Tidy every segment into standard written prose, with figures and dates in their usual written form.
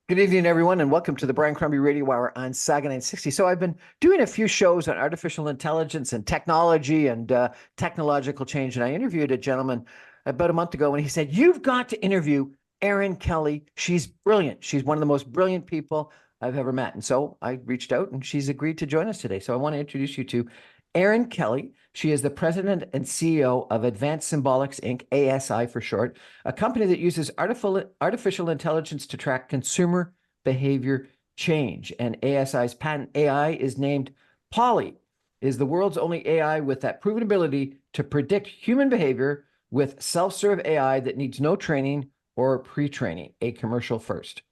Good evening, everyone, and welcome to the Brian Crombie Radio Hour on Saga 960. So I've been doing a few shows on artificial intelligence and technology and technological change, and I interviewed a gentleman about a month ago, and he said, "You've got to interview Erin Kelly. She's brilliant. She's one of the most brilliant people I've ever met." And so I reached out, and she's agreed to join us today. So I want to introduce you to Erin Kelly. She is the president and CEO of Advanced Symbolics Inc., ASI for short, a company that uses artificial intelligence to track consumer behavior change. And ASI's patent AI is named Polly, is the world's only AI with that proven ability to predict human behavior with self-serve AI that needs no training or pre-training. A commercial first.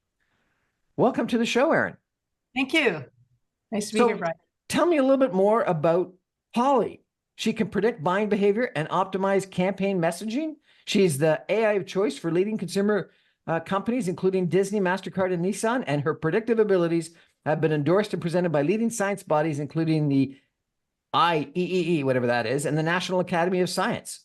Welcome to the show, Erin. Thank you. Nice to be here, Brian. Tell me a little bit more about Polly. She can predict buying behavior and optimize campaign messaging. She's the AI of choice for leading consumer companies, including Disney, MasterCard, and Nissan, and her predictive abilities have been endorsed and presented by leading science bodies, including the IEEE, whatever that is, and the National Academy of Science.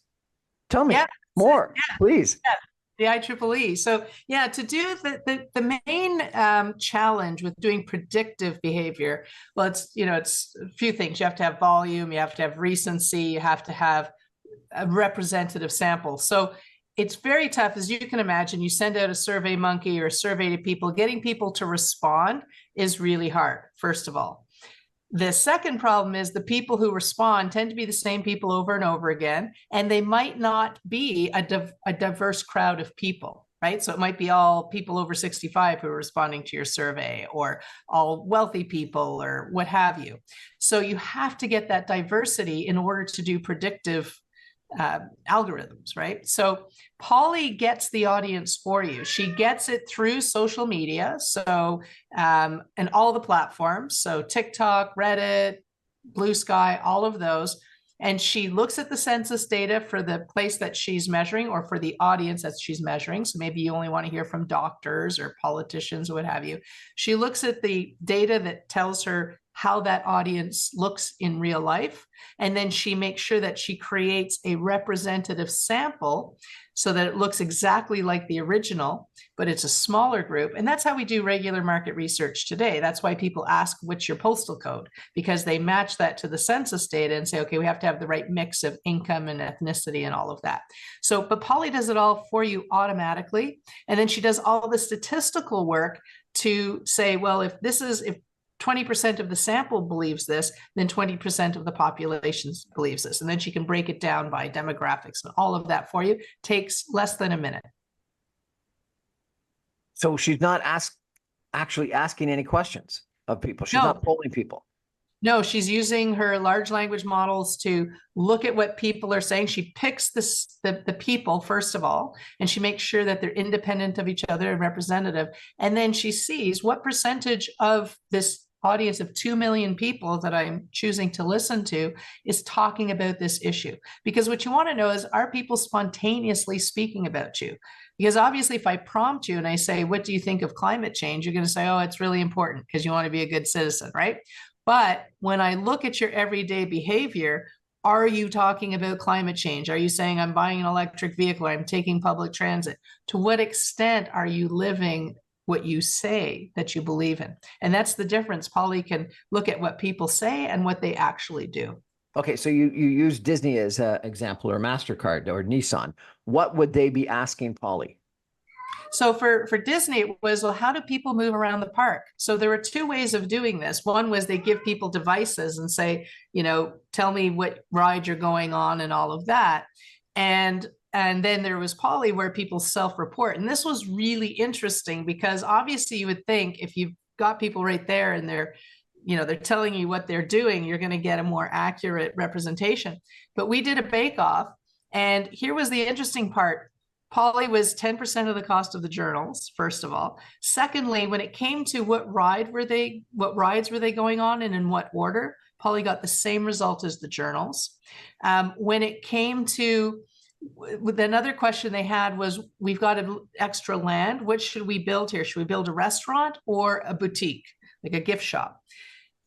Tell me more, please. Yeah. The IEEE. So to do the main challenge with doing predictive behavior, well, it's a few things. You have to have volume, you have to have recency, you have to have a representative sample. So it's very tough, as you can imagine. You send out a survey monkey or a survey to people, getting people to respond is really hard, first of all. The second problem is the people who respond tend to be the same people over and over again, and they might not be a diverse crowd of people, right? So it might be all people over 65 who are responding to your survey, or all wealthy people, or what have you. So you have to get that diversity in order to do predictive algorithms, right? So Polly gets the audience for you. She gets it through social media, so and all the platforms, so TikTok, Reddit, Blue Sky, all of those. And she looks at the census data for the place that she's measuring, or for the audience that she's measuring. So maybe you only want to hear from doctors or politicians or what have you. She looks at the data that tells her how that audience looks in real life. And then she makes sure that she creates a representative sample so that it looks exactly like the original, but it's a smaller group. And that's how we do regular market research today. That's why people ask, what's your postal code? Because they match that to the census data and say, okay, we have to have the right mix of income and ethnicity and all of that. So, but Polly does it all for you automatically. And then she does all the statistical work to say, well, if 20% of the sample believes this, then 20% of the population believes this. And then she can break it down by demographics, and all of that for you takes less than a minute. So she's not actually asking any questions of people. She's not polling people. No, she's using her large language models to look at what people are saying. She picks the people, first of all, and she makes sure that they're independent of each other and representative. And then she sees what percentage of this audience of 2 million people that I'm choosing to listen to is talking about this issue. Because what you want to know is, are people spontaneously speaking about you? Because obviously, if I prompt you and I say, what do you think of climate change? You're going to say, oh, it's really important, because you want to be a good citizen, right? But when I look at your everyday behavior, are you talking about climate change? Are you saying, I'm buying an electric vehicle, I'm taking public transit? To what extent are you living what you say that you believe in? And that's the difference. Polly can look at what people say and what they actually do. Okay, so you use Disney as an example, or MasterCard, or Nissan. What would they be asking Polly? So for Disney, it was, well, how do people move around the park? So there were two ways of doing this. One was they give people devices and say, tell me what ride you're going on and all of that. And then there was Polly, where people self-report. And this was really interesting, because obviously you would think if you've got people right there and they're telling you what they're doing, you're going to get a more accurate representation. But we did a bake-off, and here was the interesting part. Polly was 10% of the cost of the journals, first of all. Secondly, when it came to what rides were they going on and in what order, Polly got the same result as the journals. When it came to another question they had was, we've got extra land. What should we build here? Should we build a restaurant or a boutique, like a gift shop?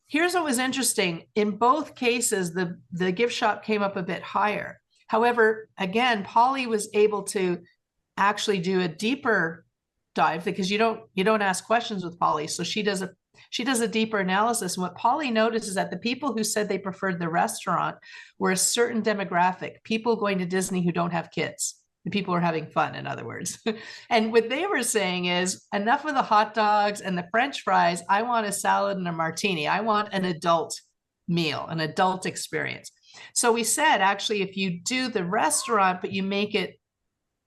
Here's what was interesting. In both cases, the gift shop came up a bit higher. However, again, Polly was able to actually do a deeper dive because you don't ask questions with Polly. So she does a deeper analysis. And what Polly noticed is that the people who said they preferred the restaurant were a certain demographic, people going to Disney who don't have kids. The people are having fun, in other words. And what they were saying is, enough of the hot dogs and the French fries. I want a salad and a martini. I want an adult meal, an adult experience. So we said, actually, if you do the restaurant, but you make it,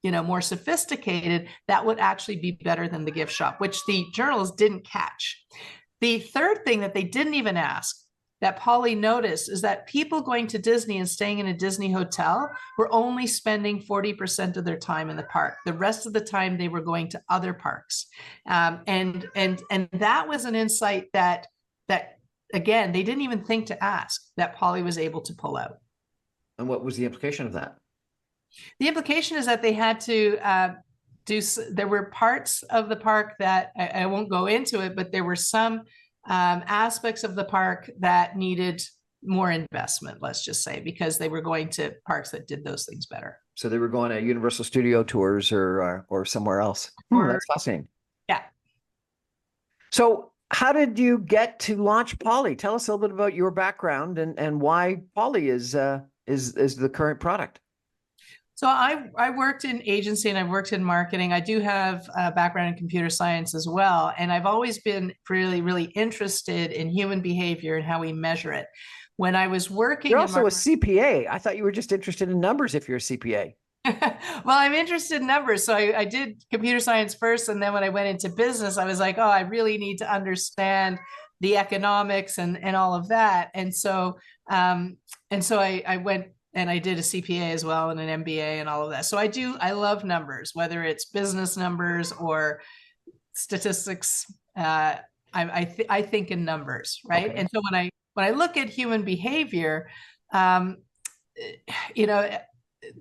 more sophisticated, that would actually be better than the gift shop, which the journalists didn't catch. The third thing that they didn't even ask, that Polly noticed, is that people going to Disney and staying in a Disney hotel were only spending 40% of their time in the park. The rest of the time they were going to other parks. And that was an insight that again, they didn't even think to ask, that Polly was able to pull out. And what was the implication of that? The implication is that they had to there were parts of the park that I won't go into it, but there were some aspects of the park that needed more investment, let's just say, because they were going to parks that did those things better. So they were going to Universal Studio tours or somewhere else. That's fascinating. Yeah. So how did you get to launch Polly? Tell us a little bit about your background and why Polly is the current product. So I worked in agency and I've worked in marketing. I do have a background in computer science as well. And I've always been really, really interested in human behavior and how we measure it. When I was working— You're also a CPA. I thought you were just interested in numbers if you're a CPA. Well, I'm interested in numbers. So I did computer science first. And then when I went into business, I was like, oh, I really need to understand the economics and all of that. And so I went and I did a CPA as well and an MBA and all of that. So I love numbers, whether it's business numbers or statistics. I think in numbers, right? Okay. And so when I look at human behavior, there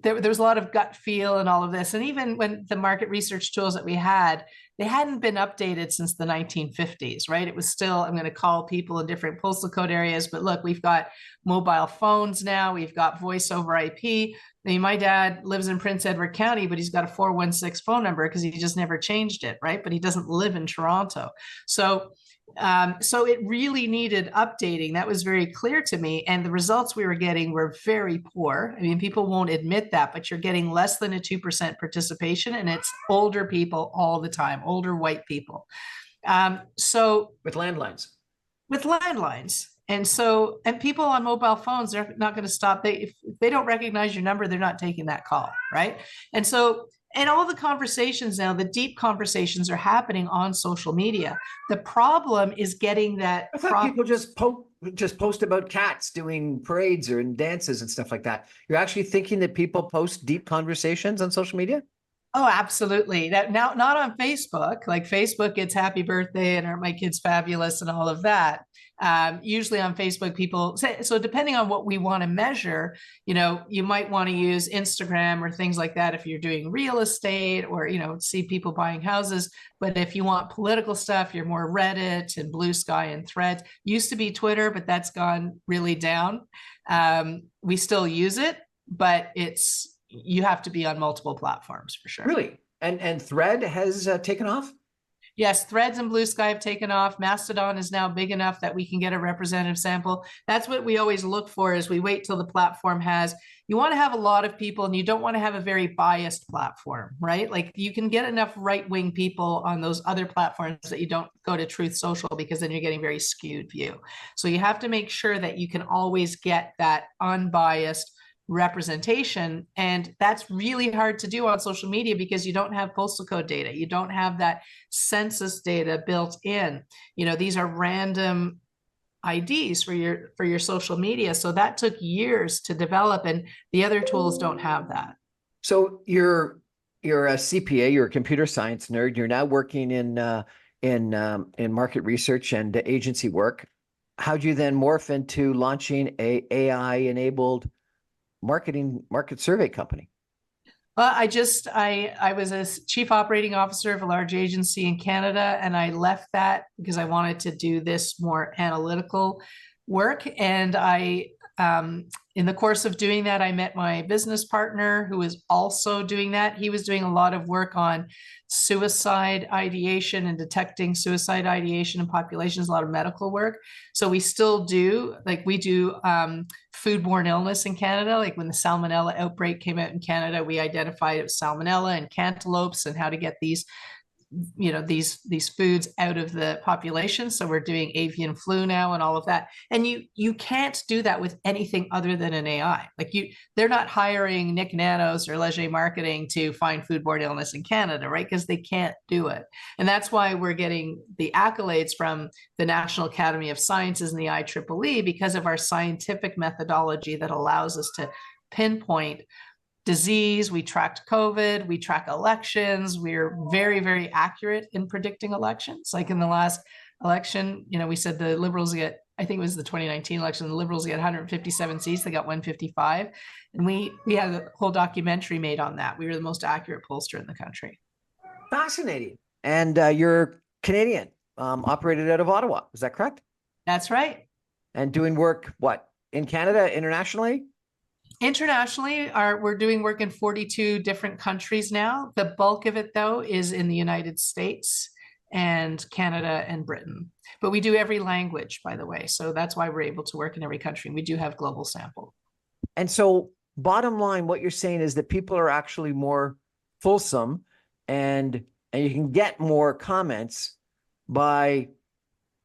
was a lot of gut feel and all of this. And even when the market research tools that we had, they hadn't been updated since the 1950s, right? It was still, I'm going to call people in different postal code areas, but look, we've got mobile phones now, we've got voice over IP. I mean, my dad lives in Prince Edward County, but he's got a 416 phone number because he just never changed it, right? But he doesn't live in Toronto. So it really needed updating. That was very clear to me. And the results we were getting were very poor. I mean, people won't admit that, but you're getting less than a 2% participation, and it's older people all the time, older white people. So with landlines. And people on mobile phones, they're not going to stop. If they don't recognize your number, they're not taking that call, right? And all the conversations now, the deep conversations are happening on social media. The problem is getting that. I thought people just post about cats doing parades or in dances and stuff like that. You're actually thinking that people post deep conversations on social media? Oh, absolutely. Now, not on Facebook. Like Facebook gets happy birthday and aren't my kids fabulous and all of that. Usually on Facebook, people say, so depending on what we want to measure, you might want to use Instagram or things like that if you're doing real estate or, see people buying houses. But if you want political stuff, you're more Reddit and Blue Sky and Threads. Used to be Twitter, but that's gone really down. We still use it, but you have to be on multiple platforms for sure. Really? And Thread has taken off? Yes, Threads and Blue Sky have taken off. Mastodon is now big enough that we can get a representative sample. That's what we always look for, is we wait till the platform you want to have a lot of people and you don't want to have a very biased platform, right? Like you can get enough right-wing people on those other platforms that you don't go to Truth Social, because then you're getting very skewed view. So you have to make sure that you can always get that unbiased representation. And that's really hard to do on social media because you don't have postal code data. You don't have that census data built in. These are random IDs for your social media. So that took years to develop, and the other tools don't have that. So you're a CPA, you're a computer science nerd. You're now working in market research and agency work. How'd you then morph into launching a AI-enabled market survey company? Well, I was a chief operating officer of a large agency in Canada, and I left that because I wanted to do this more analytical work. And I In the course of doing that, I met my business partner who was also doing that. He was doing a lot of work on suicide ideation and detecting suicide ideation in populations, a lot of medical work. So we still do, like we do foodborne illness in Canada. Like when the salmonella outbreak came out in Canada, we identified it was salmonella and cantaloupes and how to get these these foods out of the population. So we're doing avian flu now and all of that. And you can't do that with anything other than an AI. Like they're not hiring Nick Nanos or Leger Marketing to find foodborne illness in Canada, right? Because they can't do it. And that's why we're getting the accolades from the National Academy of Sciences and the IEEE because of our scientific methodology that allows us to pinpoint disease. We tracked COVID, we track elections. We're very, very accurate in predicting elections. Like in the last election, we said the Liberals get, I think it was the 2019 election, the Liberals get 157 seats, they got 155. And we had a whole documentary made on that. We were the most accurate pollster in the country. Fascinating. And you're Canadian, operated out of Ottawa. Is that correct? That's right. And doing work, what, in Canada, internationally? Internationally, we're doing work in 42 different countries now. The bulk of it, though, is in the United States and Canada and Britain. But we do every language, by the way. So that's why we're able to work in every country. We do have global sample. And so bottom line, what you're saying is that people are actually more fulsome and you can get more comments by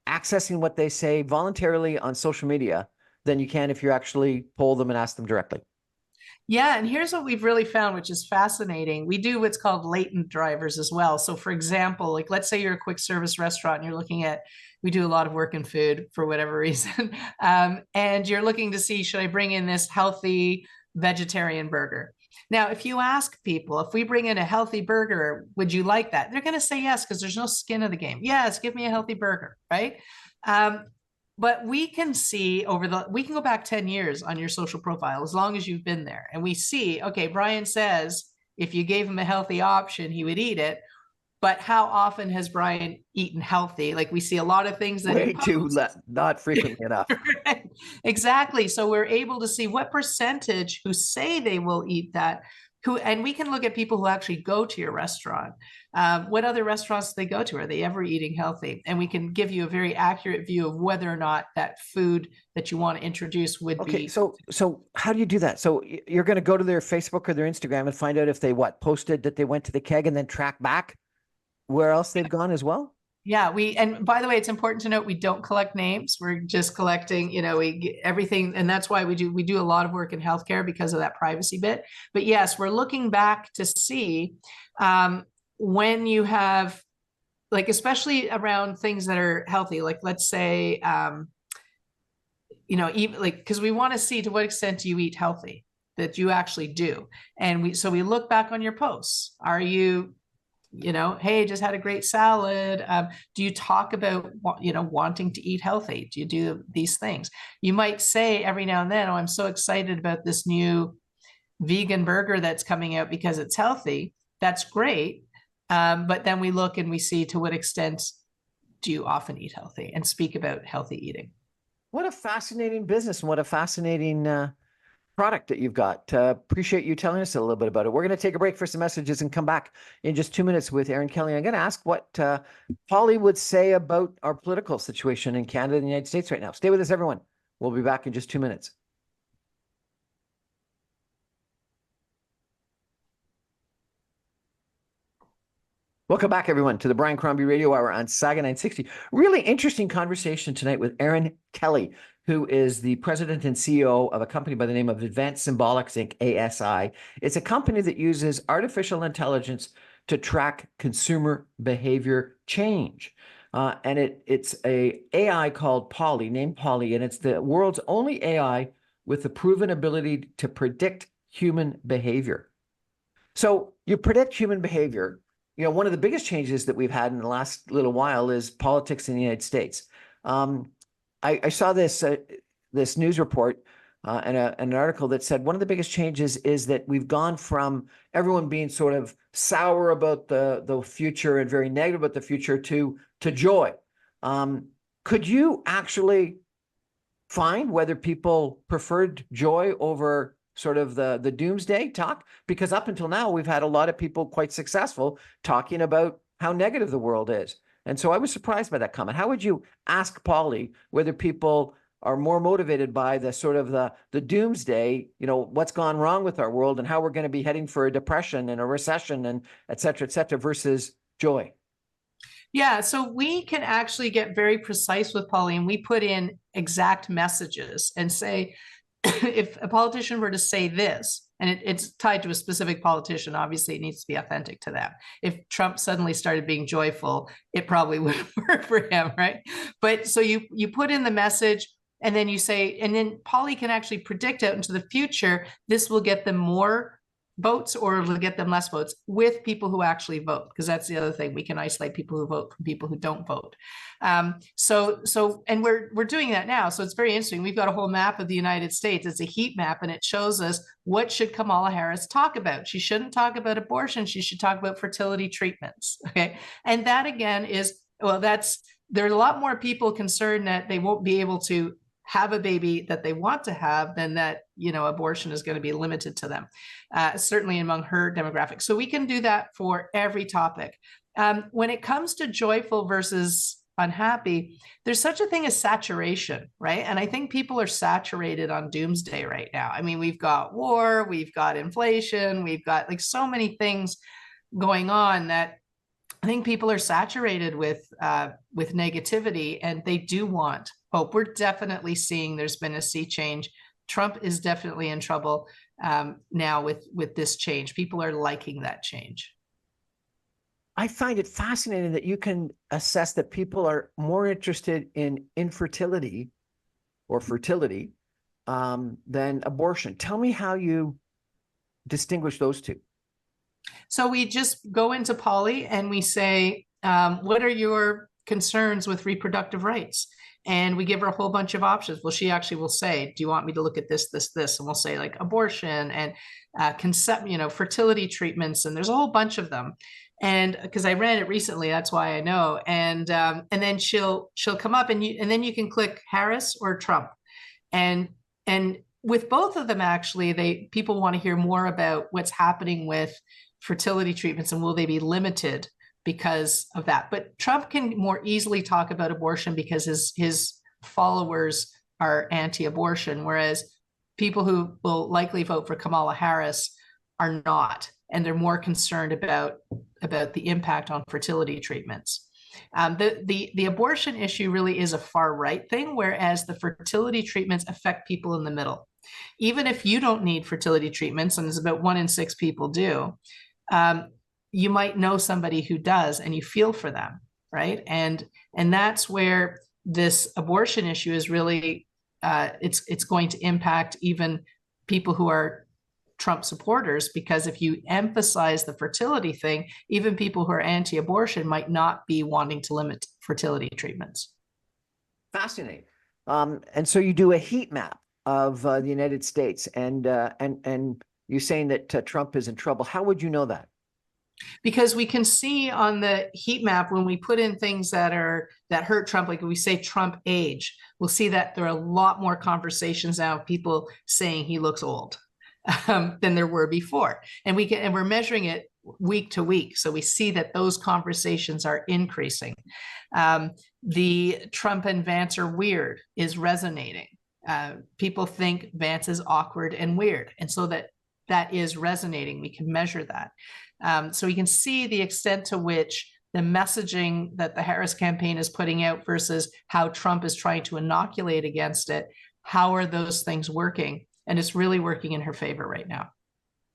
accessing what they say voluntarily on social media than you can if you actually poll them and ask them directly. Yeah, and here's what we've really found, which is fascinating. We do what's called latent drivers as well. So for example, like let's say you're a quick service restaurant and you're looking at, we do a lot of work in food for whatever reason, and you're looking to see, should I bring in this healthy vegetarian burger? Now, if you ask people, if we bring in a healthy burger, would you like that? They're going to say yes, because there's no skin in the game. Yes, give me a healthy burger, right? But we can see we can go back 10 years on your social profile, as long as you've been there. And we see, okay, Brian says, if you gave him a healthy option, he would eat it. But how often has Brian eaten healthy? Like we see a lot of things that way too not frequently enough. Right. Exactly. So we're able to see what percentage who say they will eat that, and we can look at people who actually go to your restaurant. What other restaurants do they go to? Are they ever eating healthy? And we can give you a very accurate view of whether or not that food that you want to introduce would be. So how do you do that? So you're going to go to their Facebook or their Instagram and find out if they posted that they went to the keg and then track back where else they've gone as well? Yeah, and by the way, it's important to note we don't collect names. We're just collecting, we get everything, and that's why we do a lot of work in healthcare because of that privacy bit. But yes, we're looking back to see when you have, like, especially around things that are healthy, like let's say, even like, because we want to see to what extent do you eat healthy, that you actually do, and we look back on your posts. Are you hey, just had a great salad. Do you talk about, wanting to eat healthy? Do you do these things? You might say every now and then, oh, I'm so excited about this new vegan burger that's coming out because it's healthy. That's great. But then we look and we see to what extent do you often eat healthy and speak about healthy eating. What a fascinating business and what a fascinating product that you've got. Appreciate you telling us a little bit about it. We're going to take a break for some messages and come back in just 2 minutes with Erin Kelly. I'm going to ask what Polly would say about our political situation in Canada and the United States right now. Stay with us, everyone. We'll be back in just 2 minutes. Welcome back, everyone, to the Brian Crombie Radio Hour on Saga 960. Really interesting conversation tonight with Erin Kelly, who is the president and CEO of a company by the name of Advanced Symbolics Inc., ASI. It's a company that uses artificial intelligence to track consumer behavior change. And it's a AI called Polly, named Polly, and it's the world's only AI with the proven ability to predict human behavior. So you predict human behavior. One of the biggest changes that we've had in the last little while is politics in the United States. I saw this news report and an article that said one of the biggest changes is that we've gone from everyone being sort of sour about the future and very negative about the future to joy. Could you actually find whether people preferred joy over sort of the doomsday talk? Because up until now, we've had a lot of people quite successful talking about how negative the world is. And so I was surprised by that comment. How would you ask Polly whether people are more motivated by the sort of the doomsday, what's gone wrong with our world and how we're going to be heading for a depression and a recession and et cetera, versus joy? Yeah, so we can actually get very precise with Polly, and we put in exact messages and say, if a politician were to say this, and it's tied to a specific politician, obviously it needs to be authentic to them. If Trump suddenly started being joyful, it probably wouldn't work for him, right? But so you put in the message, and then you say, and then Polly can actually predict out into the future, this will get them more votes or it'll get them less votes with people who actually vote, because that's the other thing. We can isolate people who vote from people who don't vote. And we're doing that now. So it's very interesting. We've got a whole map of the United States. It's a heat map, and it shows us what should Kamala Harris talk about. She shouldn't talk about abortion. She should talk about fertility treatments. Okay. And that again is, well, there's a lot more people concerned that they won't be able to have a baby that they want to have than that, abortion is going to be limited to them, certainly among her demographic. So we can do that for every topic. When it comes to joyful versus unhappy, there's such a thing as saturation, right? And I think people are saturated on doomsday right now. I mean, we've got war, we've got inflation, we've got like so many things going on that I think people are saturated with negativity, and they do want hope. We're definitely seeing there's been a sea change. Trump is definitely in trouble now with this change. People are liking that change. I find it fascinating that you can assess that people are more interested in infertility or fertility than abortion. Tell me how you distinguish those two. So we just go into Polly and we say, what are your concerns with reproductive rights? And we give her a whole bunch of options. Well, she actually will say, do you want me to look at this, this, this? And we'll say like abortion and fertility treatments. And there's a whole bunch of them. And because I ran it recently, that's why I know. And then she'll come up and then you can click Harris or Trump. And with both of them, actually, people want to hear more about what's happening with fertility treatments and will they be limited because of that. But Trump can more easily talk about abortion because his followers are anti-abortion, whereas people who will likely vote for Kamala Harris are not, and they're more concerned about the impact on fertility treatments. The abortion issue really is a far right thing, whereas the fertility treatments affect people in the middle. Even if you don't need fertility treatments, and there's about 1 in 6 people do, you might know somebody who does, and you feel for them, right? And that's where this abortion issue is really it's going to impact even people who are Trump supporters, because if you emphasize the fertility thing, even people who are anti-abortion might not be wanting to limit fertility treatments. Fascinating. And so you do a heat map of the United States, and you're saying that Trump is in trouble. How would you know that? Because we can see on the heat map when we put in things that hurt Trump, like we say Trump age, we'll see that there are a lot more conversations now of people saying he looks old than there were before. And we're measuring it week to week. So we see that those conversations are increasing. The Trump and Vance are weird is resonating. People think Vance is awkward and weird. And so that is resonating. We can measure that. So we can see the extent to which the messaging that the Harris campaign is putting out versus how Trump is trying to inoculate against it. How are those things working? And it's really working in her favor right now.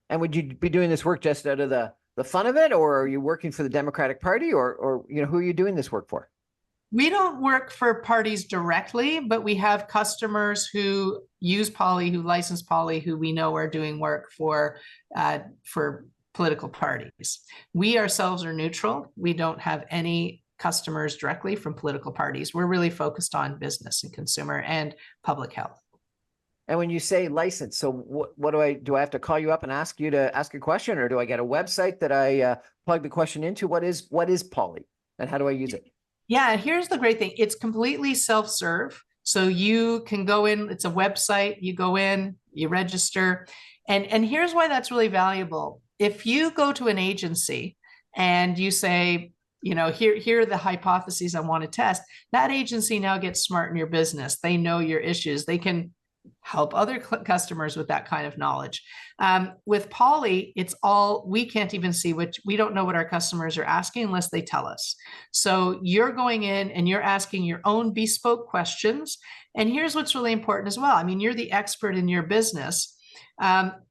And would you be doing this work just out of the fun of it, or are you working for the Democratic Party, or who are you doing this work for? We don't work for parties directly, but we have customers who use Polly, who license Polly, who we know are doing work for political parties. We ourselves are neutral. We don't have any customers directly from political parties. We're really focused on business and consumer and public health. And when you say license, so what do I have to call you up and ask you to ask a question, or do I get a website that I plug the question into? What is Polly, and how do I use it? Yeah, here's the great thing. It's completely self-serve. So you can go in, it's a website, you go in, you register. And here's why that's really valuable. If you go to an agency and you say, here are the hypotheses I want to test, that agency now gets smart in your business. They know your issues. They can help other customers with that kind of knowledge. With Polly, it's all, we can't even see we don't know what our customers are asking unless they tell us. So you're going in and you're asking your own bespoke questions. And here's what's really important as well. I mean, you're the expert in your business.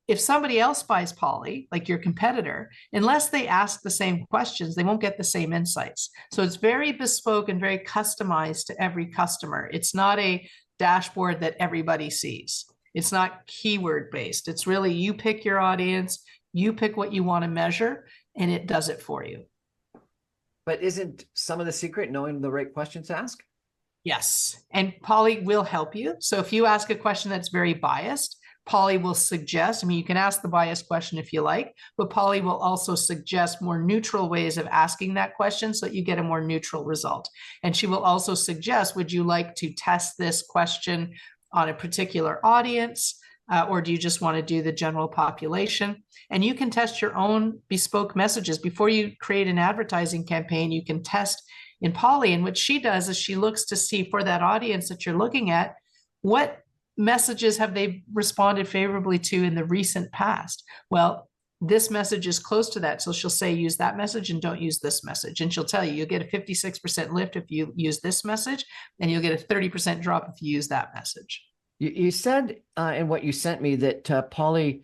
If somebody else buys Polly, like your competitor, unless they ask the same questions, they won't get the same insights. So it's very bespoke and very customized to every customer. It's not a dashboard that everybody sees. It's not keyword based. It's really, you pick your audience, you pick what you want to measure, and it does it for you. But isn't some of the secret knowing the right questions to ask? Yes. And Polly will help you. So if you ask a question that's very biased, Polly will suggest, I mean, you can ask the biased question if you like, but Polly will also suggest more neutral ways of asking that question so that you get a more neutral result. And she will also suggest, would you like to test this question on a particular audience? Or do you just want to do the general population? And you can test your own bespoke messages. Before you create an advertising campaign, you can test in Polly. And what she does is she looks to see for that audience that you're looking at, what messages have they responded favorably to in the recent past? Well, this message is close to that. So she'll say, use that message and don't use this message. And she'll tell you, you'll get a 56% lift if you use this message, and you'll get a 30% drop if you use that message. You said in what you sent me that Polly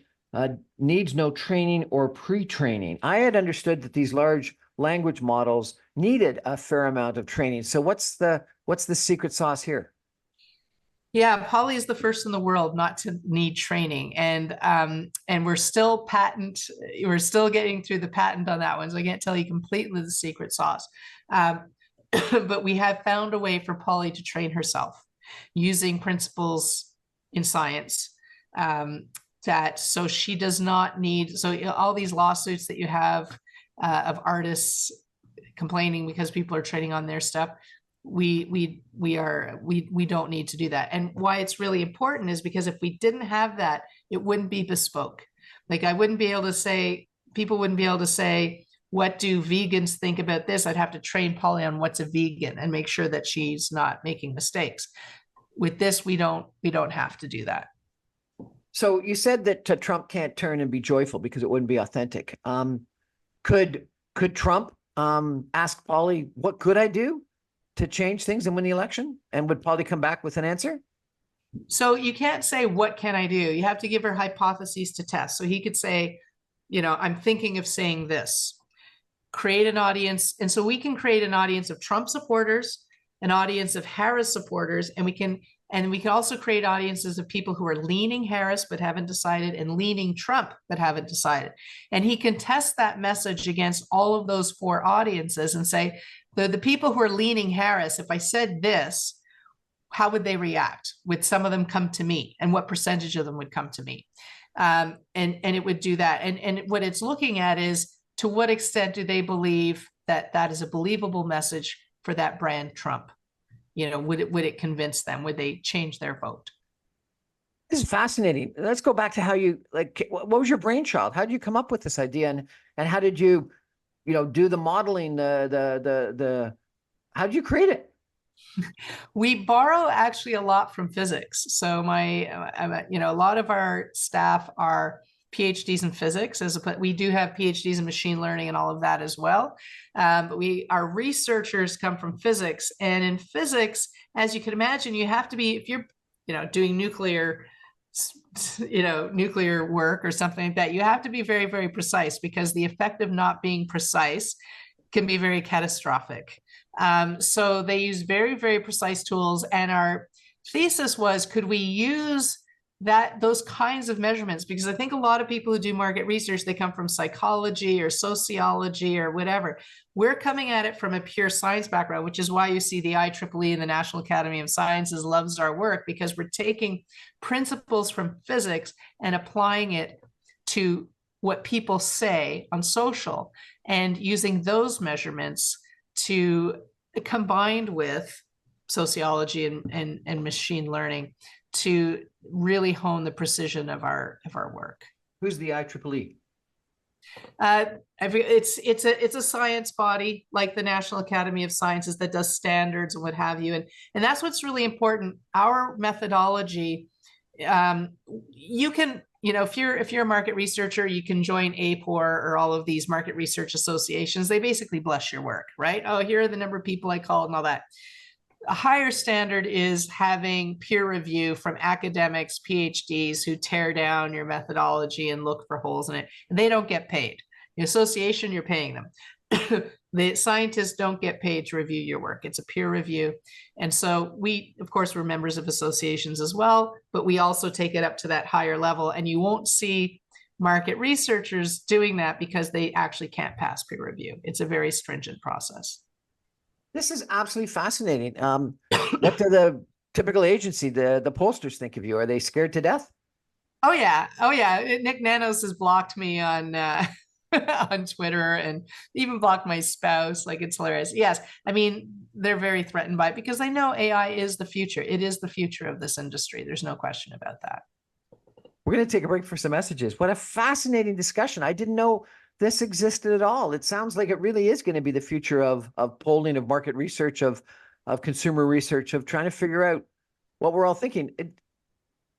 needs no training or pre-training. I had understood that these large language models needed a fair amount of training. So what's the secret sauce here? Yeah, Polly is the first in the world not to need training, and we're still getting through the patent on that one, so I can't tell you completely the secret sauce. But we have found a way for Polly to train herself using principles in science, so she does not need, so all these lawsuits that you have of artists complaining because people are trading on their stuff, we don't need to do that. And why it's really important is because if we didn't have that, it wouldn't be bespoke. Like, I wouldn't be able to say, people wouldn't be able to say, what do vegans think about this? I'd have to train Polly on what's a vegan and make sure that she's not making mistakes. With this, we don't have to do that. So you said that Trump can't turn and be joyful because it wouldn't be authentic. Could Trump ask Polly, what could I do to change things and win the election? And would Polly come back with an answer? So you can't say, what can I do? You have to give her hypotheses to test. So he could say, I'm thinking of saying this. Create an audience. And so we can create an audience of Trump supporters, an audience of Harris supporters, and we can also create audiences of people who are leaning Harris but haven't decided, and leaning Trump but haven't decided. And he can test that message against all of those four audiences and say, the people who are leaning Harris, if I said this, how would they react? Would some of them come to me? And what percentage of them would come to me? And it would do that. And what it's looking at is, to what extent do they believe that that is a believable message for that brand Trump? Would it convince them? Would they change their vote? This is fascinating. Let's go back to how you, what was your brainchild? How did you come up with this idea? And how did you, do the modeling, how did you create it? We borrow actually a lot from physics. So a lot of our staff are PhDs in physics, we do have PhDs in machine learning and all of that as well. But our researchers come from physics, and in physics, as you can imagine, you have to be, if you're, doing nuclear work or something like that, you have to be very, very precise, because the effect of not being precise can be very catastrophic. So they use very, very precise tools. And our thesis was, could we use those kinds of measurements? Because I think a lot of people who do market research, they come from psychology or sociology or whatever. We're coming at it from a pure science background, which is why you see the IEEE and the National Academy of Sciences loves our work, because we're taking principles from physics and applying it to what people say on social, and using those measurements combined with sociology and machine learning to really hone the precision of our work. Who's the IEEE? It's a science body like the National Academy of Sciences that does standards and what have you, and that's what's really important. Our methodology, you can, if you're a market researcher, you can join APOR or all of these market research associations. They basically bless your work, right? Oh, here are the number of people I called and all that. A higher standard is having peer review from academics, PhDs who tear down your methodology and look for holes in it. And they don't get paid. The association, you're paying them. The scientists don't get paid to review your work. It's a peer review. And so we, of course, we're members of associations as well, but we also take it up to that higher level. And you won't see market researchers doing that because they actually can't pass peer review. It's a very stringent process. This is absolutely fascinating. What do the typical agency, the pollsters think of you? Are they scared to death? Oh yeah. Nick Nanos has blocked me on on Twitter and even blocked my spouse. Like, it's hilarious. Yes, I mean, they're very threatened by it because they know AI is the future. It is the future of this industry. There's no question about that. We're going to take a break for some messages. What a fascinating discussion. I didn't know this existed at all. It sounds like it really is going to be the future of polling, of market research, of consumer research, of trying to figure out what we're all thinking.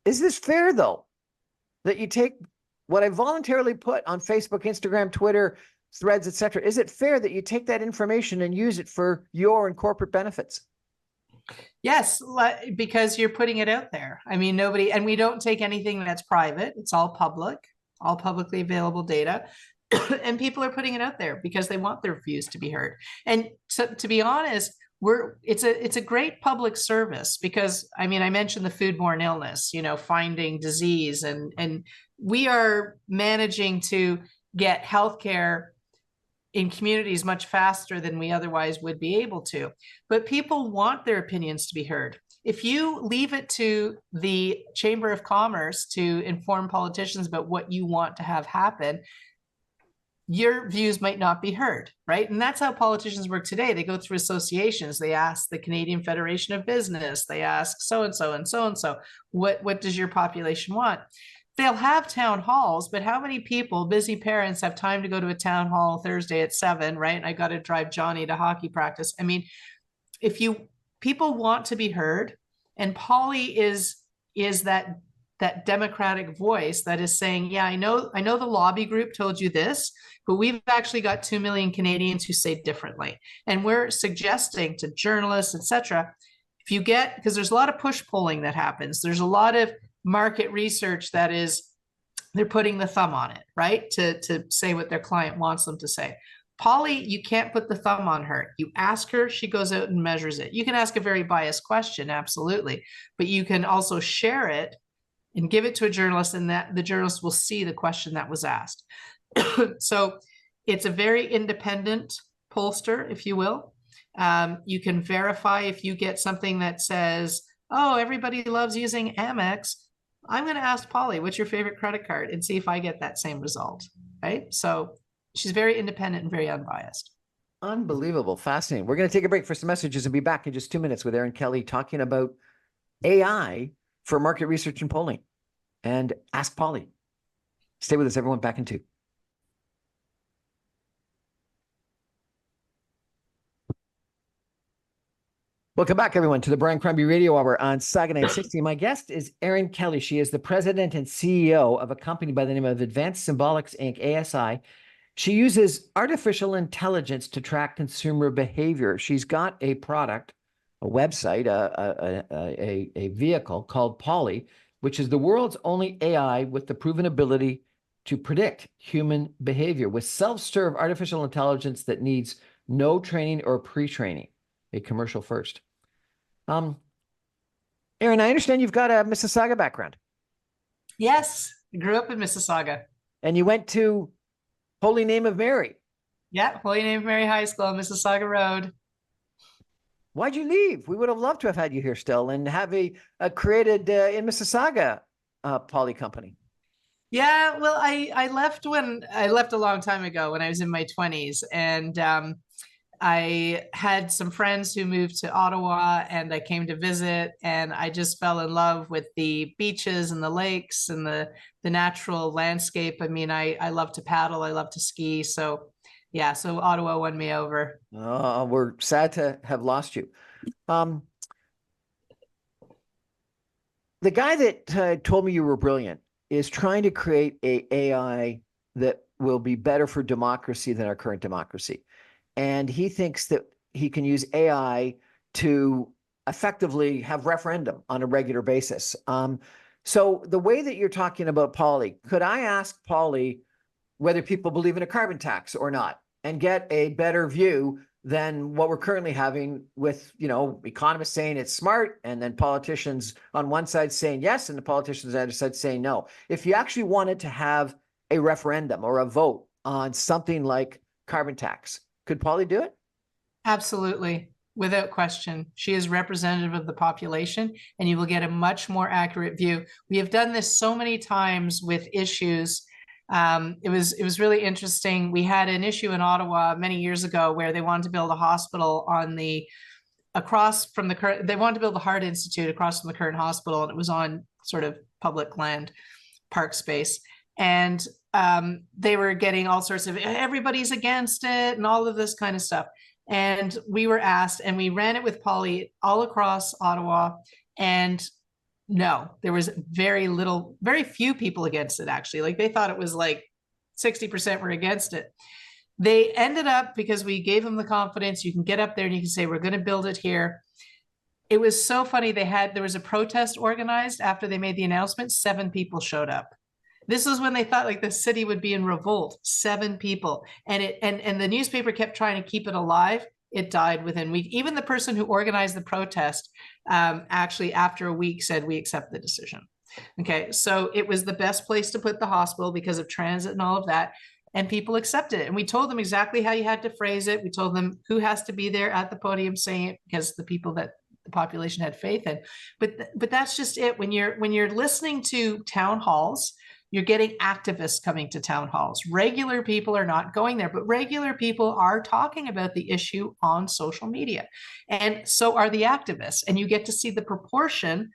Is this fair, though, that you take what I voluntarily put on Facebook, Instagram, Twitter, Threads, etc.? Is it fair that you take that information and use it for your and corporate benefits? Yes, because you're putting it out there. I mean, nobody, and we don't take anything that's private. It's all public, all publicly available data. And people are putting it out there because they want their views to be heard. And to be honest, it's a great public service because, I mean, I mentioned the foodborne illness, finding disease, and we are managing to get healthcare in communities much faster than we otherwise would be able to. But people want their opinions to be heard. If you leave it to the Chamber of Commerce to inform politicians about what you want to have happen, your views might not be heard, right? And that's how politicians work today. They go through associations. They ask the Canadian Federation of Business. They ask so-and-so and so-and-so, what does your population want? They'll have town halls, but how many people, busy parents, have time to go to a town hall Thursday at 7, right? And I got to drive Johnny to hockey practice. I mean, people want to be heard, and Polly is that democratic voice that is saying, yeah, I know the lobby group told you this, but we've actually got 2 million Canadians who say differently. And we're suggesting to journalists, etc., because there's a lot of push polling that happens. There's a lot of market research that is, they're putting the thumb on it, right? To say what their client wants them to say. Polly, you can't put the thumb on her. You ask her, she goes out and measures it. You can ask a very biased question, absolutely, but you can also share it and give it to a journalist, and that the journalist will see the question that was asked. So it's a very independent pollster, if you will. You can verify if you get something that says, oh, everybody loves using Amex. I'm going to ask Polly, what's your favorite credit card, and see if I get that same result, right? So she's very independent and very unbiased. Unbelievable. Fascinating. We're going to take a break for some messages and be back in just 2 minutes with Erin Kelly talking about AI for market research and polling and Ask Polly. Stay with us, everyone. Back in 2. Welcome back, everyone, to the Brian Crombie Radio Hour on Saga 960. My guest is Erin Kelly. She is the president and CEO of a company by the name of Advanced Symbolics, Inc., ASI. She uses artificial intelligence to track consumer behavior. She's got a product, a website, a vehicle called Polly, which is the world's only AI with the proven ability to predict human behavior with self-serve artificial intelligence that needs no training or pre-training. A commercial first. Erin, I understand you've got a Mississauga background. Yes, I grew up in Mississauga. And you went to Holy Name of Mary. Yeah, Holy Name of Mary High School, Mississauga Road. Why'd you leave? We would have loved to have had you here still and have a created in Mississauga Polly company. Yeah, well, I left a long time ago when I was in my 20s, and I had some friends who moved to Ottawa and I came to visit, and I just fell in love with the beaches and the lakes and the natural landscape. I mean, I love to paddle, I love to ski. So yeah, so Ottawa won me over. We're sad to have lost you. Um, the guy that told me you were brilliant is trying to create a AI that will be better for democracy than our current democracy. And he thinks that he can use AI to effectively have referendum on a regular basis. So the way that you're talking about Polly, could I ask Polly whether people believe in a carbon tax or not and get a better view than what we're currently having with, economists saying it's smart and then politicians on one side saying yes and the politicians on the other side saying no. If you actually wanted to have a referendum or a vote on something like carbon tax, could Polly do it? Absolutely, without question. She is representative of the population, and you will get a much more accurate view. We have done this so many times with issues. It was really interesting. We had an issue in Ottawa many years ago where they wanted to build a hospital on the across from the current. They wanted to build a heart institute across from the current hospital, and it was on sort of public land, park space, and they were getting all sorts of everybody's against it and all of this kind of stuff. And we were asked, and we ran it with Polly all across Ottawa, and no, there was very few people against it, actually. Like they thought it was like 60% were against it. They ended up, because we gave them the confidence, you can get up there and you can say, we're going to build it here. It was so funny. There was a protest organized after they made the announcement. 7 people showed up. This was when they thought like the city would be in revolt. 7 people. And the newspaper kept trying to keep it alive. It died within a week. Even the person who organized the protest, actually after a week said, we accept the decision. Okay, so it was the best place to put the hospital because of transit and all of that. And people accepted it. And we told them exactly how you had to phrase it. We told them who has to be there at the podium saying it, because the people that the population had faith in. But that's just it. When you're listening to town halls, you're getting activists coming to town halls. Regular people are not going there, but regular people are talking about the issue on social media. And so are the activists. And you get to see the proportion,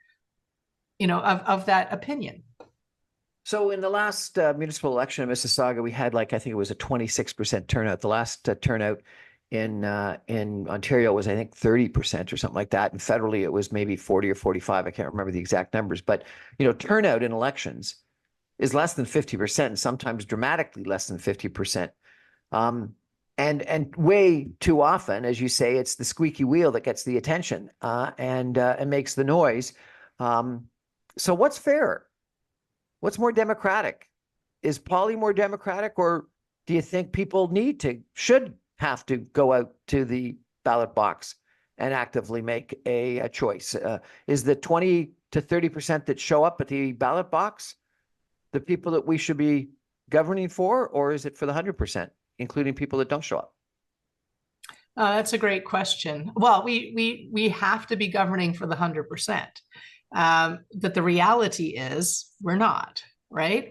of that opinion. So in the last municipal election in Mississauga, we had I think it was a 26% turnout. The last turnout in Ontario was, I think, 30% or something like that. And federally, it was maybe 40 or 45. I can't remember the exact numbers. But, turnout in elections is less than 50% and sometimes dramatically less than 50%. And way too often, as you say, it's the squeaky wheel that gets the attention and makes the noise. So what's fair? What's more democratic? Is Polly more democratic, or do you think people should have to go out to the ballot box and actively make a choice? Is the 20 to 30% that show up at the ballot box the people that we should be governing for, or is it for the 100%, including people that don't show up? That's a great question. Well, we have to be governing for the 100%. But the reality is we're not, right?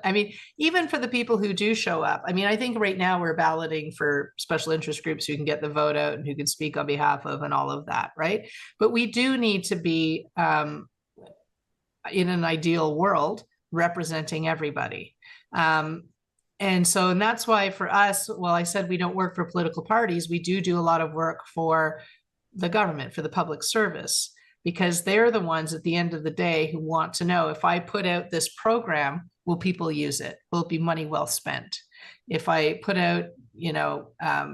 I mean, even for the people who do show up, I mean, I think right now we're balloting for special interest groups who can get the vote out and who can speak on behalf of and all of that, right? But we do need to be, in an ideal world, representing everybody. And that's why for us, well, I said we don't work for political parties. We do a lot of work for the government, for the public service, because they're the ones at the end of the day who want to know, if I put out this program, will people use it? Will it be money well spent? If I put out,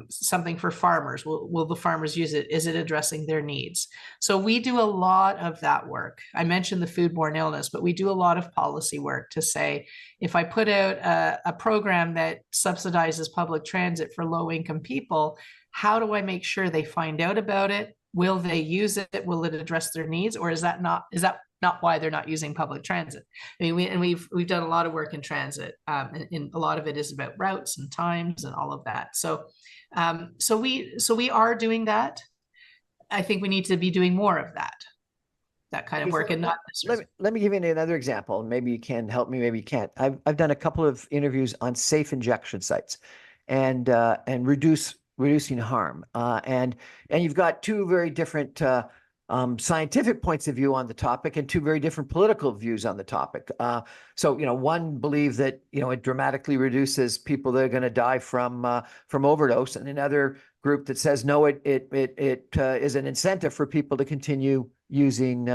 something for farmers, will the farmers use it? Is it addressing their needs? So we do a lot of that work. I mentioned the foodborne illness, but we do a lot of policy work to say, if I put out a program that subsidizes public transit for low-income people, how do I make sure they find out about it? Will they use it? Will it address their needs? Or is that not why they're not using public transit? I mean, we've done a lot of work in transit, and a lot of it is about routes and times and all of that. So we are doing that. I think we need to be doing more of that kind of work, and not. Let me give you another example. Maybe you can help me. Maybe you can't. I've done a couple of interviews on safe injection sites, and reduce reducing harm. And you've got two very different scientific points of view on the topic and two very different political views on the topic. So, one believes that, it dramatically reduces people that are going to die from overdose, and another group that says, no, it is an incentive for people to continue using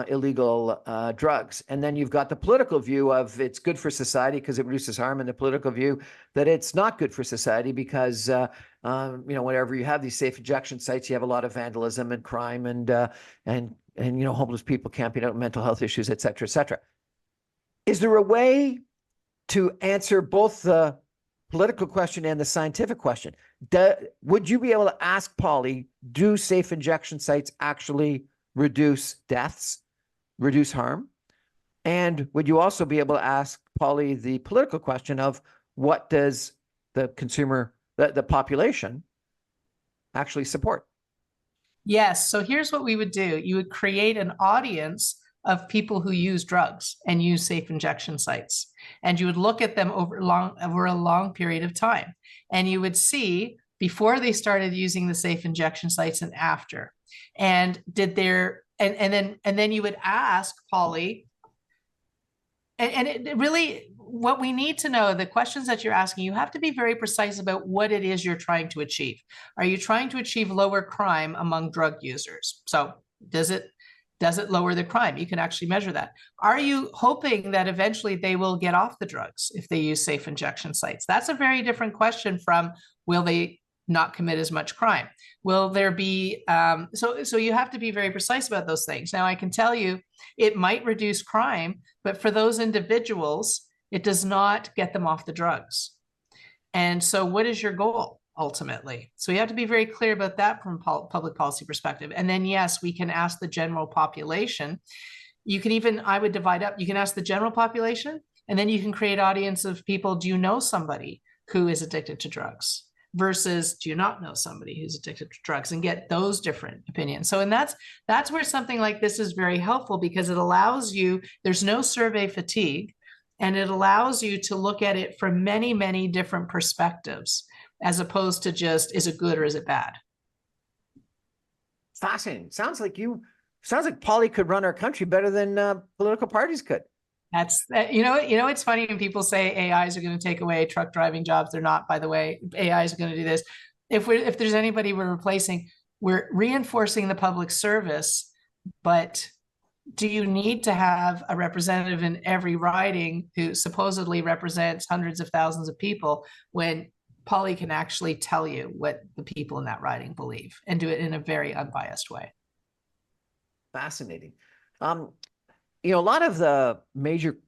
illegal drugs. And then you've got the political view of it's good for society because it reduces harm, and the political view that it's not good for society because whenever you have these safe injection sites, you have a lot of vandalism and crime and homeless people camping out, mental health issues, et cetera, et cetera. Is there a way to answer both the political question and the scientific question? Would you be able to ask Polly, do safe injection sites actually reduce deaths, reduce harm? And would you also be able to ask Polly the political question of what does the consumer, the population actually support? Yes. So here's what we would do. You would create an audience of people who use drugs and use safe injection sites. And you would look at them over a long period of time. And you would see before they started using the safe injection sites and after. And then you would ask Polly, and it really, what we need to know, the questions that you're asking, you have to be very precise about what it is you're trying to achieve. Are you trying to achieve lower crime among drug users? So does it lower the crime? You can actually measure that. Are you hoping that eventually they will get off the drugs if they use safe injection sites? That's a very different question from, will they not commit as much crime? Will there be, so you have to be very precise about those things. Now, I can tell you it might reduce crime, but for those individuals, it does not get them off the drugs. And so what is your goal ultimately? So you have to be very clear about that from public policy perspective. And then, yes, we can ask the general population. You can even, I would divide up, you can ask the general population, and then you can create audience of people. Do you know somebody who is addicted to drugs? Versus, do you not know somebody who's addicted to drugs, and get those different opinions. So, and that's where something like this is very helpful, because it allows you, there's no survey fatigue, and it allows you to look at it from many, many different perspectives, as opposed to just, is it good or is it bad? Fascinating. Sounds like Polly could run our country better than political parties could. That's, it's funny when people say AIs are going to take away truck driving jobs. They're not, by the way. AIs are going to do this. If there's anybody we're replacing, we're reinforcing the public service. But do you need to have a representative in every riding who supposedly represents hundreds of thousands of people, when Polly can actually tell you what the people in that riding believe and do it in a very unbiased way? Fascinating. A lot of the major,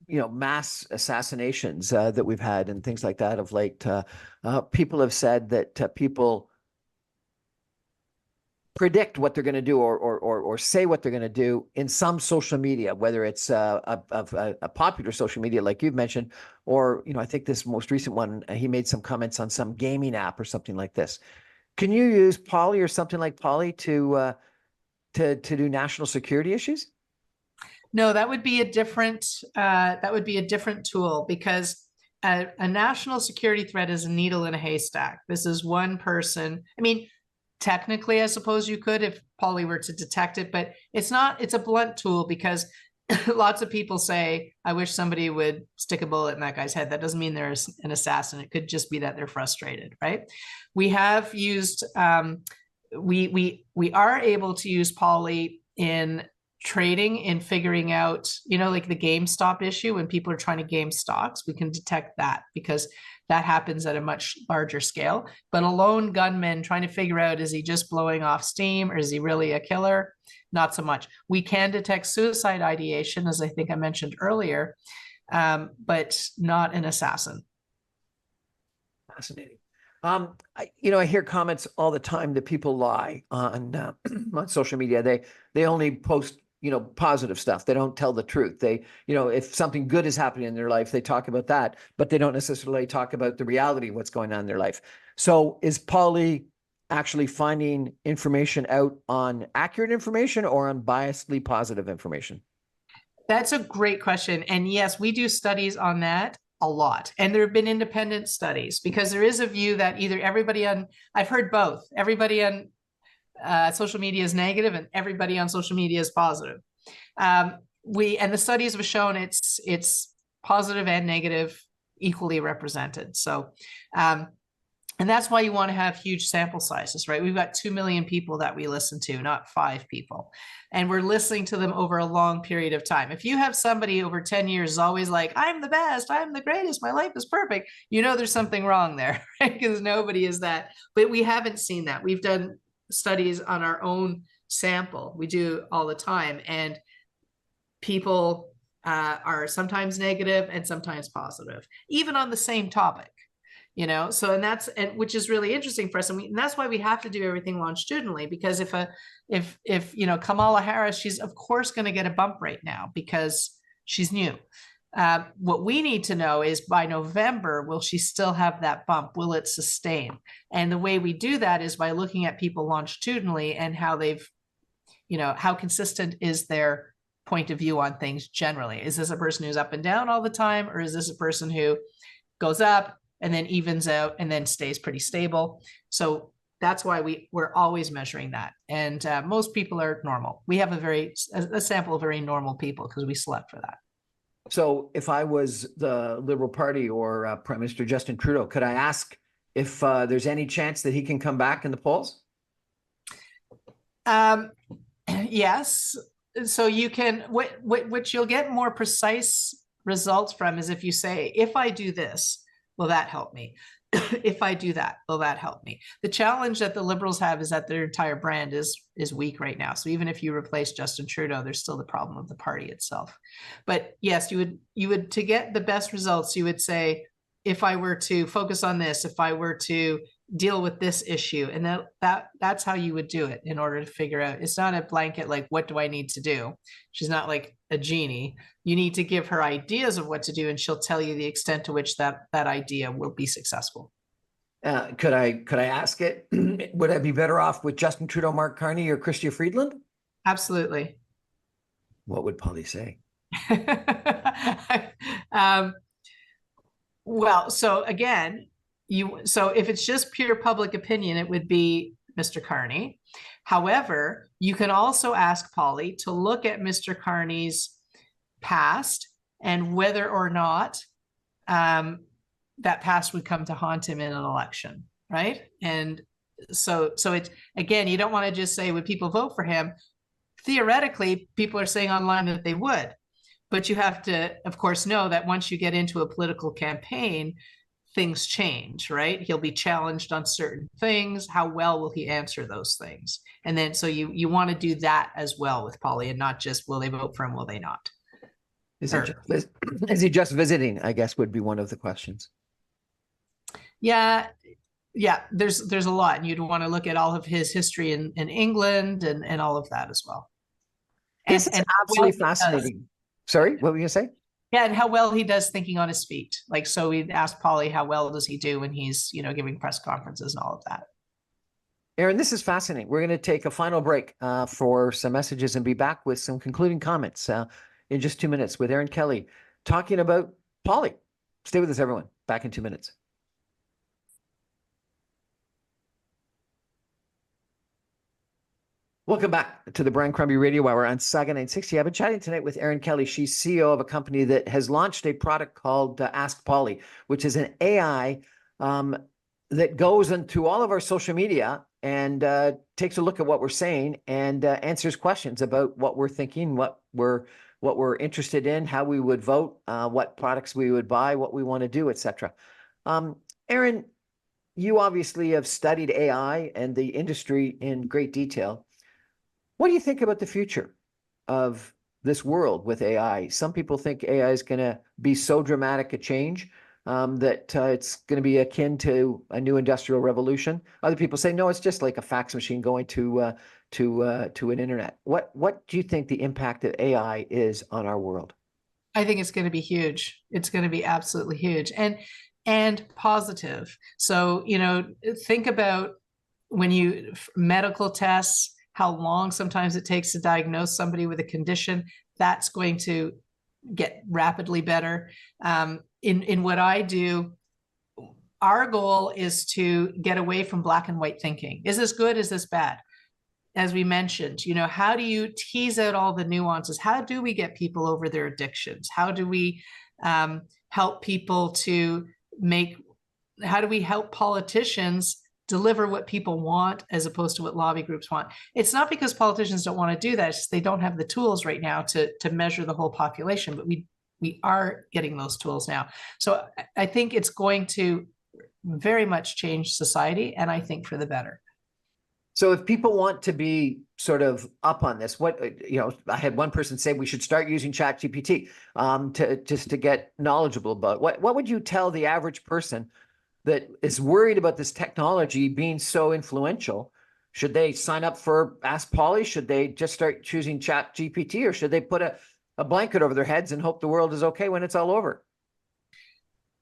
mass assassinations that we've had and things like that of late, people have said that people predict what they're going to do or say what they're going to do in some social media, whether it's a popular social media like you've mentioned, or, I think this most recent one, he made some comments on some gaming app or something like this. Can you use Polly or something like Polly to do national security issues? No, that would be a different tool, because a national security threat is a needle in a haystack. This is one person. I mean, technically, I suppose you could if Polly were to detect it, but it's not. It's a blunt tool, because lots of people say, I wish somebody would stick a bullet in that guy's head. That doesn't mean they're an assassin. It could just be that they're frustrated, right? We have used, we are able to use Polly in trading, in figuring out, like the GameStop issue, when people are trying to game stocks, we can detect that, because that happens at a much larger scale. But a lone gunman trying to figure out, is he just blowing off steam or is he really a killer? Not so much. We can detect suicide ideation, as I think I mentioned earlier, but not an assassin. Fascinating. I hear comments all the time that people lie on on social media. They only post positive stuff. They don't tell the truth. They, if something good is happening in their life, they talk about that, but they don't necessarily talk about the reality of what's going on in their life. So is Polly actually finding information out on accurate information or on biasedly positive information? That's a great question. And yes, we do studies on that a lot. And there have been independent studies, because there is a view that either everybody on, I've heard both, everybody on social media is negative and everybody on social media is positive. And the studies have shown it's positive and negative equally represented. So, and that's why you want to have huge sample sizes, right? We've got 2 million people that we listen to, not 5 people. And we're listening to them over a long period of time. If you have somebody over 10 years is always like, I'm the best, I'm the greatest, my life is perfect, you know there's something wrong there, right? Because nobody is that. But we haven't seen that. We've done studies on our own sample. We do all the time. And people are sometimes negative and sometimes positive, even on the same topic. You know, so, and which is really interesting for us. And that's why we have to do everything longitudinally, because if, you know, Kamala Harris, she's of course going to get a bump right now because she's new. What we need to know is by November, will she still have that bump? Will it sustain? And the way we do that is by looking at people longitudinally and how they've, you know, how consistent is their point of view on things generally. Is this a person who's up and down all the time? Or is this a person who goes up and then evens out and then stays pretty stable? So that's why we're always measuring that. And most people are normal. We have a sample of very normal people because we select for that. So if I was the Liberal Party or Prime Minister Justin Trudeau, could I ask if there's any chance that he can come back in the polls? Yes. So you can, what you'll get more precise results from is if you say, if I do this, will that help me? If I do that, will that help me? The challenge that the Liberals have is that their entire brand is weak right now. So even if you replace Justin Trudeau, there's still the problem of the party itself. But yes, you would to get the best results, you would say, if I were to focus on this, if I were to deal with this issue, and that's how you would do it in order to figure out. It's not a blanket like, what do I need to do? She's not like a genie. You need to give her ideas of what to do, and she'll tell you the extent to which that idea will be successful. Could I ask it? Would I be better off with Justin Trudeau, Mark Carney, or Chrystia Freeland? Absolutely. What would Polly say? Well, so again, so if it's just pure public opinion, it would be Mr. Carney. However, you can also ask Polly to look at Mr. Carney's past and whether or not that past would come to haunt him in an election, right? And so it's, again, you don't want to just say, would people vote for him? Theoretically, people are saying online that they would. But you have to, of course, know that once you get into a political campaign, things change, right? He'll be challenged on certain things. How well will he answer those things? And then, so you want to do that as well with Polly, and not just, will they vote for him, will they not? Is he just visiting, I guess, would be one of the questions. Yeah, there's a lot. And you'd want to look at all of his history in England and all of that as well. This is absolutely fascinating. Sorry, what were you going to say? Yeah, and how well he does thinking on his feet. Like, so we'd ask Polly, how well does he do when he's, you know, giving press conferences and all of that. Erin, this is fascinating. We're going to take a final break for some messages and be back with some concluding comments in just 2 minutes with Erin Kelly talking about Polly. Stay with us, everyone. Back in 2 minutes. Welcome back to the Brian Crombie Radio Hour on Saga 960. I've been chatting tonight with Erin Kelly. She's CEO of a company that has launched a product called Ask Polly, which is an AI that goes into all of our social media and takes a look at what we're saying and answers questions about what we're thinking, what we're interested in, how we would vote, what products we would buy, what we want to do, etc. Erin, you obviously have studied AI and the industry in great detail. What do you think about the future of this world with AI? Some people think AI is going to be so dramatic a change that it's going to be akin to a new industrial revolution. Other people say, no, it's just like a fax machine going to an internet. What do you think the impact of AI is on our world? I think it's going to be huge. It's going to be absolutely huge and positive. So, you know, think about when medical tests, how long sometimes it takes to diagnose somebody with a condition. That's going to get rapidly better. In what I do, our goal is to get away from black and white thinking. Is this good? Is this bad? As we mentioned, how do you tease out all the nuances? How do we get people over their addictions? How do we help people to how do we help politicians deliver what people want as opposed to what lobby groups want? It's not because politicians don't want to do that. It's just they don't have the tools right now to measure the whole population, but we are getting those tools now. So I think it's going to very much change society, and I think for the better. So if people want to be sort of up on this, I had one person say we should start using ChatGPT to get knowledgeable about it. What would you tell the average person that is worried about this technology being so influential? Should they sign up for Ask Polly? Should they just start choosing ChatGPT, or should they put a blanket over their heads and hope the world is okay when it's all over?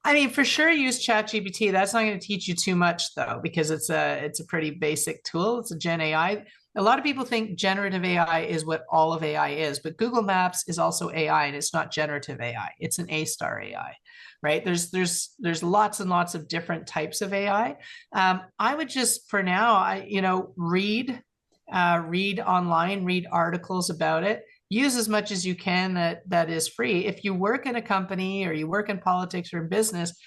I mean, for sure, use ChatGPT. That's not going to teach you too much, though, because it's a pretty basic tool. It's a Gen AI. A lot of people think generative AI is what all of AI is, but Google Maps is also AI, and it's not generative AI. It's an A-star AI, right? There's lots and lots of different types of AI. I would just, for now, read online, read articles about it. Use as much as you can that is free. If you work in a company or you work in politics or in business,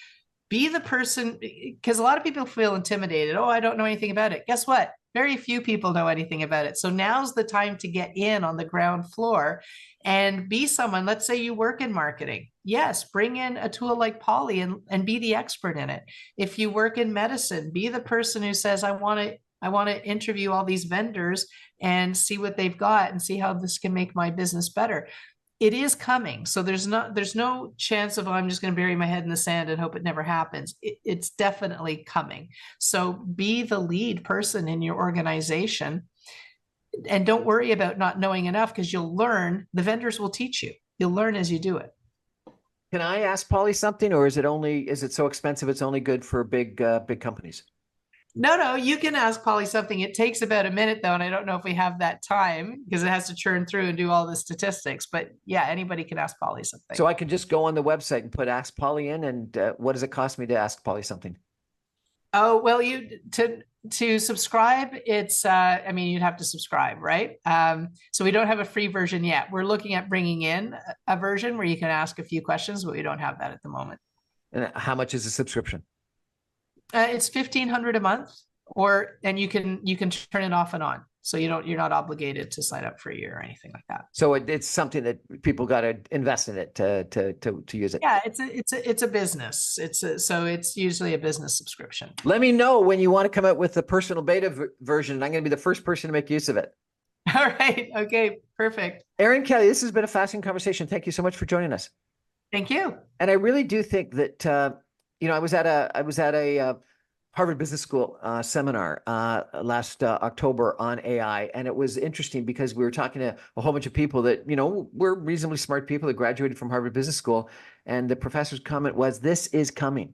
be the person, because a lot of people feel intimidated. Oh, I don't know anything about it. Guess what? Very few people know anything about it. So now's the time to get in on the ground floor and be someone. Let's say you work in marketing. Yes, bring in a tool like Polly and be the expert in it. If you work in medicine, be the person who says, I want to interview all these vendors and see what they've got and see how this can make my business better. It is coming. So there's no chance of, I'm just going to bury my head in the sand and hope it never happens. It's definitely coming. So be the lead person in your organization, and don't worry about not knowing enough, because you'll learn. The vendors will teach you. You'll learn as you do it. Can I ask Polly something, or is it so expensive it's only good for big companies? No, you can ask Polly something. It takes about a minute, though, and I don't know if we have that time because it has to churn through and do all the statistics. But yeah, anybody can ask Polly something. So I can just go on the website and put Ask Polly in, and what does it cost me to ask Polly something? Oh, well, to subscribe, it's you'd have to subscribe, right? So we don't have a free version yet. We're looking at bringing in a version where you can ask a few questions, but we don't have that at the moment. And how much is a subscription? It's $1,500 a month, and you can turn it off and on. So you're not obligated to sign up for a year or anything like that. So it's something that people got to invest in it to use it. Yeah, it's a business. So it's usually a business subscription. Let me know when you want to come out with the personal beta version. I'm going to be the first person to make use of it. All right. Okay. Perfect. Erin, Kelly, this has been a fascinating conversation. Thank you so much for joining us. Thank you. And I really do think that I was at a Harvard Business School seminar last October on AI, and it was interesting because we were talking to a whole bunch of people that were reasonably smart people that graduated from Harvard Business School, and the professor's comment was, "This is coming.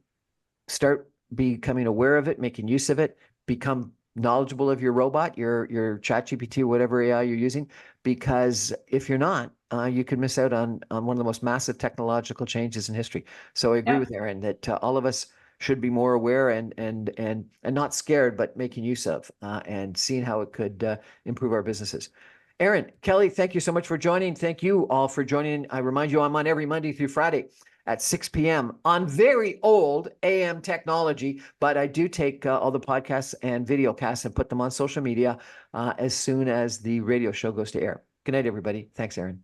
Start becoming aware of it, making use of it, become knowledgeable of your robot, your ChatGPT or whatever AI you're using, because if you're not, you could miss out on one of the most massive technological changes in history." So I agree with Erin that all of us should be more aware and not scared, but making use of and seeing how it could improve our businesses. Erin, Kelly, thank you so much for joining. Thank you all for joining. I remind you, I'm on every Monday through Friday at 6 p.m. on very old AM technology, but I do take all the podcasts and video casts and put them on social media as soon as the radio show goes to air. Good night, everybody. Thanks, Erin.